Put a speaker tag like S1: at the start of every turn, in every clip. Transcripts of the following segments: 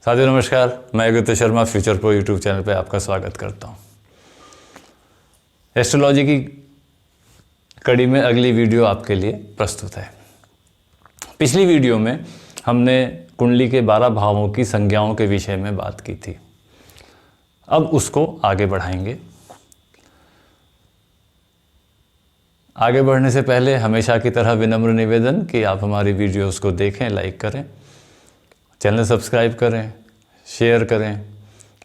S1: साथियों नमस्कार, मैं Guptesh Sharma future pro YouTube channel पे आपका स्वागत करता हूँ। एस्ट्रोलॉजी की कड़ी में अगली वीडियो आपके लिए प्रस्तुत है। पिछली वीडियो में हमने कुंडली के 12 भावों की संज्ञाओं के विषय में बात की थी। अब उसको आगे बढ़ाएंगे। आगे बढ़ने से पहले हमेशा की तरह विनम्र निवेदन कि आप हमारी वीडियोस को देखें, लाइक करें, चैनल सब्सक्राइब करें, शेयर करें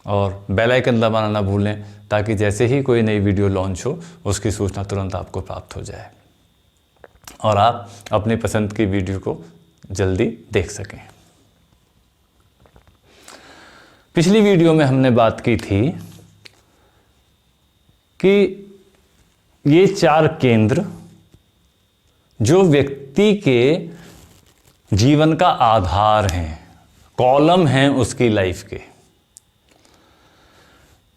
S1: और बेल आइकन दबाना ना भूलें ताकि जैसे ही कोई नई वीडियो लॉन्च हो उसकी सूचना तुरंत आपको प्राप्त हो जाए और आप अपनी पसंद की वीडियो को जल्दी देख सकें। पिछली वीडियो में हमने बात की थी कि ये 4 केंद्र जो व्यक्ति के जीवन का आधार हैं, कॉलम हैं उसकी लाइफ के,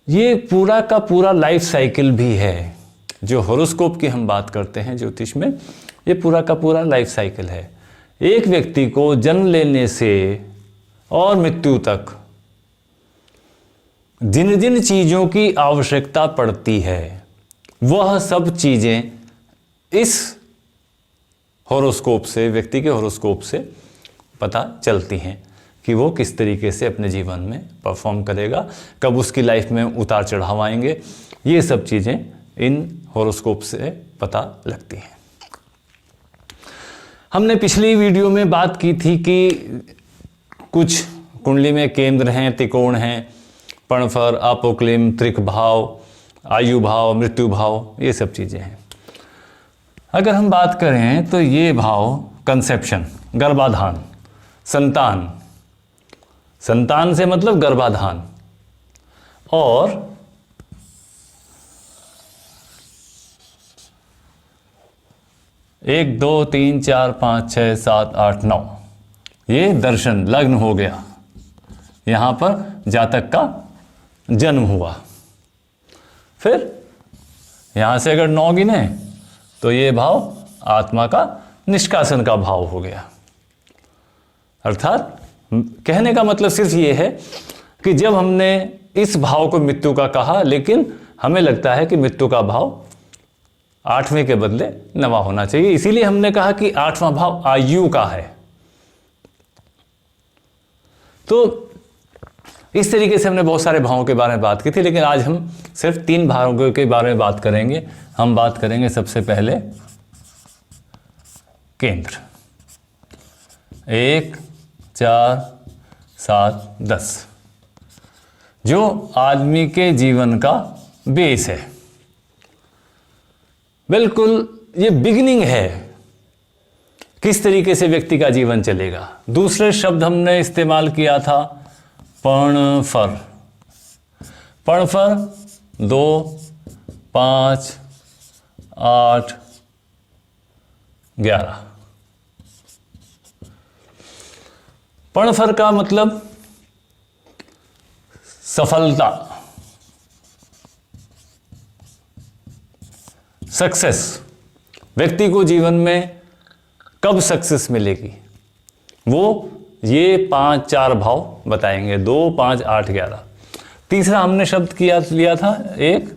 S1: ये पूरा का पूरा लाइफ साइकिल भी है। जो हॉरोस्कोप की हम बात करते हैं ज्योतिष में, ये पूरा का पूरा लाइफ साइकिल है। एक व्यक्ति को जन्म लेने से और मृत्यु तक जिन जिन चीज़ों की आवश्यकता पड़ती है वह सब चीज़ें इस हॉरोस्कोप से, व्यक्ति के हॉरोस्कोप से पता चलती हैं कि वो किस तरीके से अपने जीवन में परफॉर्म करेगा, कब उसकी लाइफ में उतार चढ़ाव आएंगे। ये सब चीज़ें इन हॉरोस्कोप से पता लगती हैं। हमने पिछली वीडियो में बात की थी कि कुछ कुंडली में केंद्र हैं, त्रिकोण हैं, पर्णफर, अपोक्लिम, त्रिक भाव, आयु भाव, मृत्यु भाव, ये सब चीज़ें हैं। अगर हम बात करें तो ये भाव कंसेप्शन, गर्भाधान, संतान, संतान से मतलब गर्भाधान, और एक, दो, 3, 4, 5, 6, 7, 8, 9, ये दर्शन, लग्न हो गया। यहां पर जातक का जन्म हुआ। फिर यहां से अगर 9 गिने तो ये भाव आत्मा का निष्कासन का भाव हो गया। अर्थात कहने का मतलब सिर्फ ये है कि जब हमने इस भाव को मृत्यु का कहा, लेकिन हमें लगता है कि मृत्यु का भाव 8वें के बदले 9वां होना चाहिए, इसीलिए हमने कहा कि 8वां भाव आयु का है। तो इस तरीके से हमने बहुत सारे भावों के बारे में बात की थी, लेकिन आज हम सिर्फ 3 भावों के बारे में बात करेंगे। हम बात करेंगे सबसे पहले केंद्र, 1, 4, 7, 10, जो आदमी के जीवन का बेस है। बिल्कुल ये बिगिनिंग है, किस तरीके से व्यक्ति का जीवन चलेगा। दूसरे शब्द हमने इस्तेमाल किया था पर्णफर। पर्णफर 2, 5, 8, 11। पर्णफर का मतलब सफलता, सक्सेस। व्यक्ति को जीवन में कब सक्सेस मिलेगी वो ये 5, 4 भाव बताएंगे, 2, 5, 8, 11। तीसरा हमने शब्द लिया था एक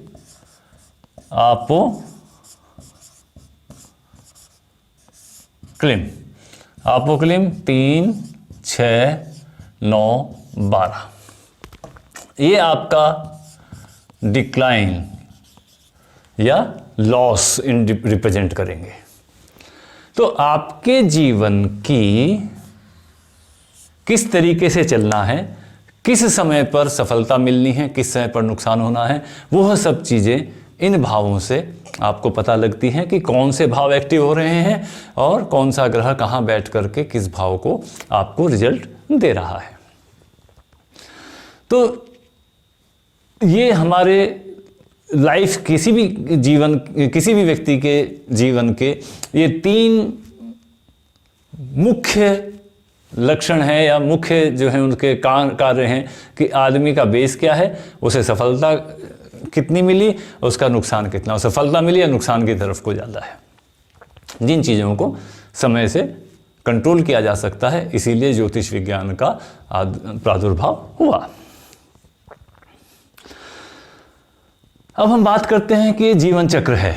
S1: आपोक्लिम। आपोक्लिम 3, 6, 9, 12। ये आपका डिक्लाइन या लॉस रिप्रेजेंट करेंगे। तो आपके जीवन की किस तरीके से चलना है, किस समय पर सफलता मिलनी है, किस समय पर नुकसान होना है, वह सब चीज़ें इन भावों से आपको पता लगती हैं कि कौन से भाव एक्टिव हो रहे हैं और कौन सा ग्रह कहाँ बैठ करके किस भाव को आपको रिजल्ट दे रहा है। तो ये हमारे लाइफ, किसी भी व्यक्ति के जीवन के ये 3 मुख्य लक्षण है या मुख्य जो है उनके कार्य हैं कि आदमी का बेस क्या है, उसे सफलता कितनी मिली, उसका नुकसान कितना, सफलता मिली या नुकसान की तरफ को ज़्यादा है। जिन चीज़ों को समय से कंट्रोल किया जा सकता है, इसीलिए ज्योतिष विज्ञान का प्रादुर्भाव हुआ। अब हम बात करते हैं कि जीवन चक्र है।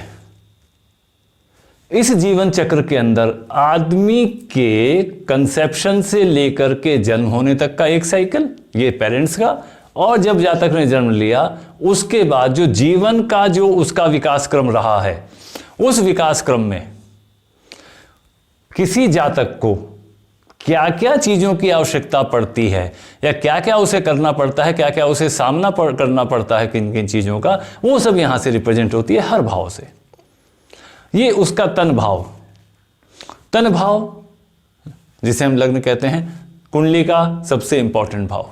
S1: इस जीवन चक्र के अंदर आदमी के कंसेप्शन से लेकर के जन्म होने तक का एक साइकिल, ये पेरेंट्स का, और जब जातक ने जन्म लिया उसके बाद जो जीवन का जो उसका विकास क्रम रहा है, उस विकास क्रम में किसी जातक को क्या क्या चीज़ों की आवश्यकता पड़ती है या क्या क्या उसे करना पड़ता है, क्या क्या उसे सामना करना पड़ता है किन किन चीज़ों का, वो सब यहाँ से रिप्रेजेंट होती है हर भाव से। ये उसका तन भाव जिसे हम लग्न कहते हैं, कुंडली का सबसे इंपॉर्टेंट भाव।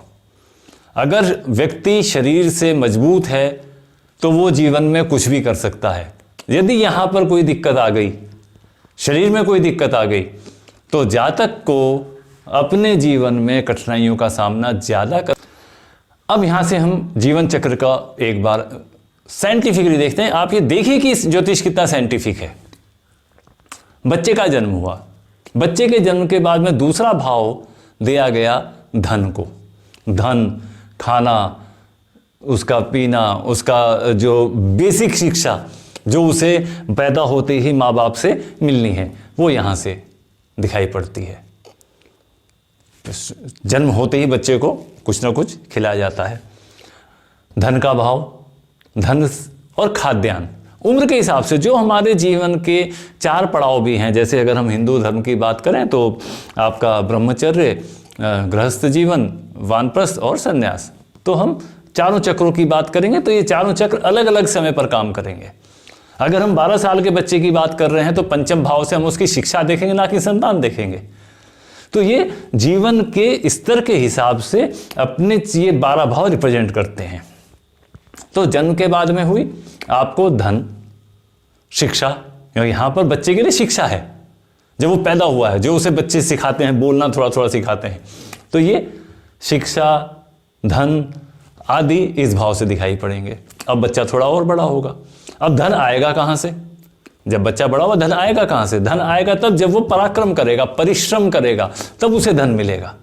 S1: अगर व्यक्ति शरीर से मजबूत है तो वो जीवन में कुछ भी कर सकता है। यदि यहाँ पर कोई दिक्कत आ गई, शरीर में कोई दिक्कत आ गई, तो जातक को अपने जीवन में कठिनाइयों का सामना ज़्यादा कर। अब यहाँ से हम जीवन चक्र का एक बार साइंटिफिकली देखते हैं। आप ये देखिए कि ज्योतिष कितना साइंटिफिक है। बच्चे का जन्म हुआ, बच्चे के जन्म के बाद में दूसरा भाव दिया गया धन को। धन, खाना, उसका पीना, उसका जो बेसिक शिक्षा जो उसे पैदा होते ही माँ बाप से मिलनी है, वो यहाँ से दिखाई पड़ती है। जन्म होते ही बच्चे को कुछ ना कुछ खिलाया जाता है। धन का भाव, धन और खाद्यान्न, उम्र के हिसाब से जो हमारे जीवन के 4 पड़ाव भी हैं। जैसे अगर हम हिंदू धर्म की बात करें तो आपका ब्रह्मचर्य, गृहस्थ जीवन, वानप्रस्थ और संन्यास। तो हम चारों चक्रों की बात करेंगे तो ये चारों चक्र अलग अलग समय पर काम करेंगे। अगर हम 12 साल के बच्चे की बात कर रहे हैं तो पंचम भाव से हम उसकी शिक्षा देखेंगे, ना कि संतान देखेंगे। तो ये जीवन के स्तर के हिसाब से अपने ये 12 भाव रिप्रेजेंट करते हैं। तो जन्म के बाद में हुई आपको धन, शिक्षा, यहाँ पर बच्चे के लिए शिक्षा है। जब वो पैदा हुआ है, जो उसे बच्चे सिखाते हैं, बोलना थोड़ा थोड़ा सिखाते हैं, तो ये शिक्षा, धन आदि इस भाव से दिखाई पड़ेंगे। अब बच्चा थोड़ा और बड़ा होगा, अब धन आएगा कहाँ से? जब बच्चा बड़ा हुआ, धन आएगा कहाँ से? धन आएगा तब जब वो पराक्रम करेगा, परिश्रम करेगा, तब उसे धन मिलेगा।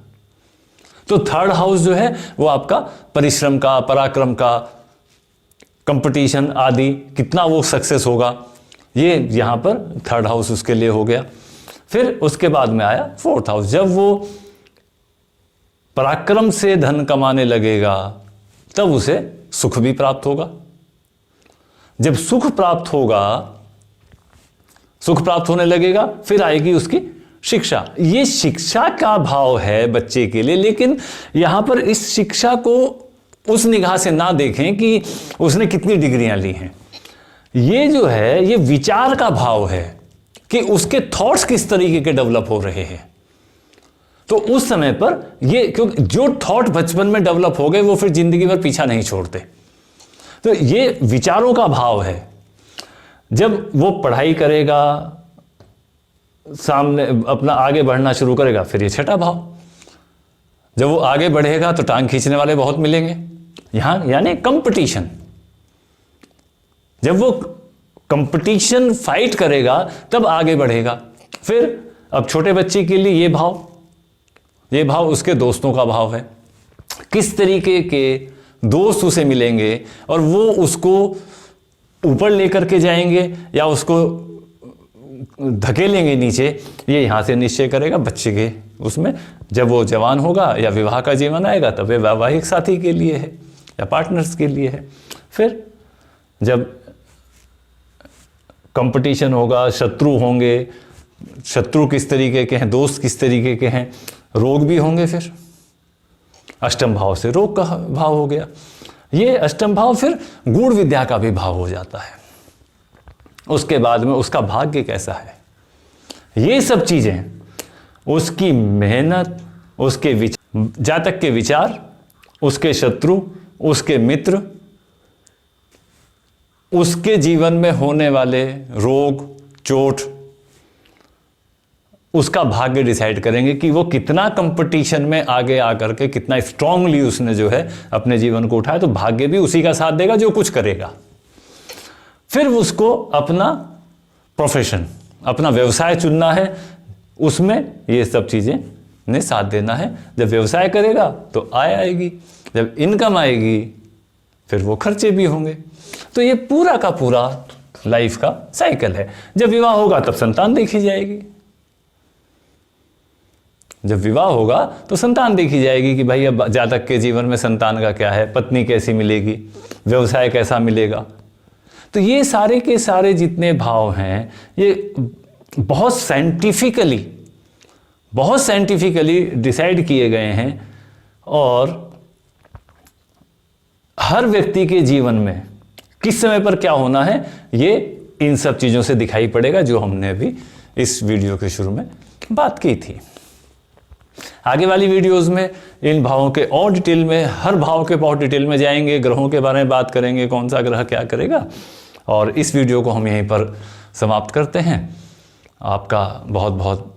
S1: तो थर्ड हाउस जो है वो आपका परिश्रम का, पराक्रम का, कंपटीशन आदि, कितना वो सक्सेस होगा, ये यहाँ पर थर्ड हाउस उसके लिए हो गया। फिर उसके बाद में आया फोर्थ हाउस। जब वो पराक्रम से धन कमाने लगेगा तब उसे सुख भी प्राप्त होगा। जब सुख प्राप्त होगा, सुख प्राप्त होने लगेगा, फिर आएगी उसकी शिक्षा। ये शिक्षा का भाव है बच्चे के लिए। लेकिन यहां पर इस शिक्षा को उस निगाह से ना देखें कि उसने कितनी डिग्रियां ली हैं। ये जो है ये विचार का भाव है कि उसके थॉट्स किस तरीके के डेवलप हो रहे हैं। तो उस समय पर ये, क्योंकि जो थॉट बचपन में डेवलप हो गए वो फिर जिंदगी भर पीछा नहीं छोड़ते। तो ये विचारों का भाव है। जब वो पढ़ाई करेगा, सामने अपना आगे बढ़ना शुरू करेगा, फिर ये छठा भाव। जब वो आगे बढ़ेगा तो टांग खींचने वाले बहुत मिलेंगे यहां, यानी कंपटीशन। जब वो कंपटीशन फाइट करेगा तब आगे बढ़ेगा। फिर अब छोटे बच्चे के लिए ये भाव उसके दोस्तों का भाव है। किस तरीके के दोस्त उसे मिलेंगे और वो उसको ऊपर लेकर के जाएंगे या उसको धकेलेंगे नीचे, ये यहां से निश्चय करेगा बच्चे के उसमें। जब वो जवान होगा या विवाह का जीवन आएगा तब वे वैवाहिक साथी के लिए है या पार्टनर्स के लिए है। फिर जब कंपटीशन होगा, शत्रु होंगे, शत्रु किस तरीके के हैं, दोस्त किस तरीके के हैं, रोग भी होंगे। फिर अष्टम भाव से रोग का भाव हो गया। ये अष्टम भाव फिर गूढ़ विद्या का भी भाव हो जाता है। उसके बाद में उसका भाग्य कैसा है, ये सब चीजें, उसकी मेहनत, उसके जातक के विचार, उसके शत्रु, उसके मित्र, उसके जीवन में होने वाले रोग, चोट, उसका भाग्य डिसाइड करेंगे कि वो कितना कंपटीशन में आगे आकर के कितना स्ट्रांगली उसने जो है अपने जीवन को उठाया। तो भाग्य भी उसी का साथ देगा जो कुछ करेगा। फिर उसको अपना प्रोफेशन, अपना व्यवसाय चुनना है, उसमें ये सब चीज़ें ने साथ देना है। जब व्यवसाय करेगा तो आय आएगी, जब इनकम आएगी फिर वो खर्चे भी होंगे। तो ये पूरा का पूरा लाइफ का साइकिल है। जब विवाह होगा तब संतान देखी जाएगी, जब विवाह होगा तो संतान देखी जाएगी कि भाई अब जातक के जीवन में संतान का क्या है, पत्नी कैसी मिलेगी, व्यवसाय कैसा मिलेगा। तो ये सारे के सारे जितने भाव हैं ये बहुत साइंटिफिकली डिसाइड किए गए हैं और हर व्यक्ति के जीवन में किस समय पर क्या होना है ये इन सब चीज़ों से दिखाई पड़ेगा जो हमने अभी इस वीडियो के शुरू में बात की थी। आगे वाली वीडियोस में इन भावों के और डिटेल में, हर भाव के बहुत डिटेल में जाएंगे, ग्रहों के बारे में बात करेंगे, कौन सा ग्रह क्या करेगा। और इस वीडियो को हम यहीं पर समाप्त करते हैं। आपका बहुत बहुत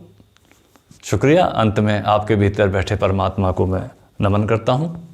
S1: शुक्रिया। अंत में आपके भीतर बैठे परमात्मा को मैं नमन करता हूँ।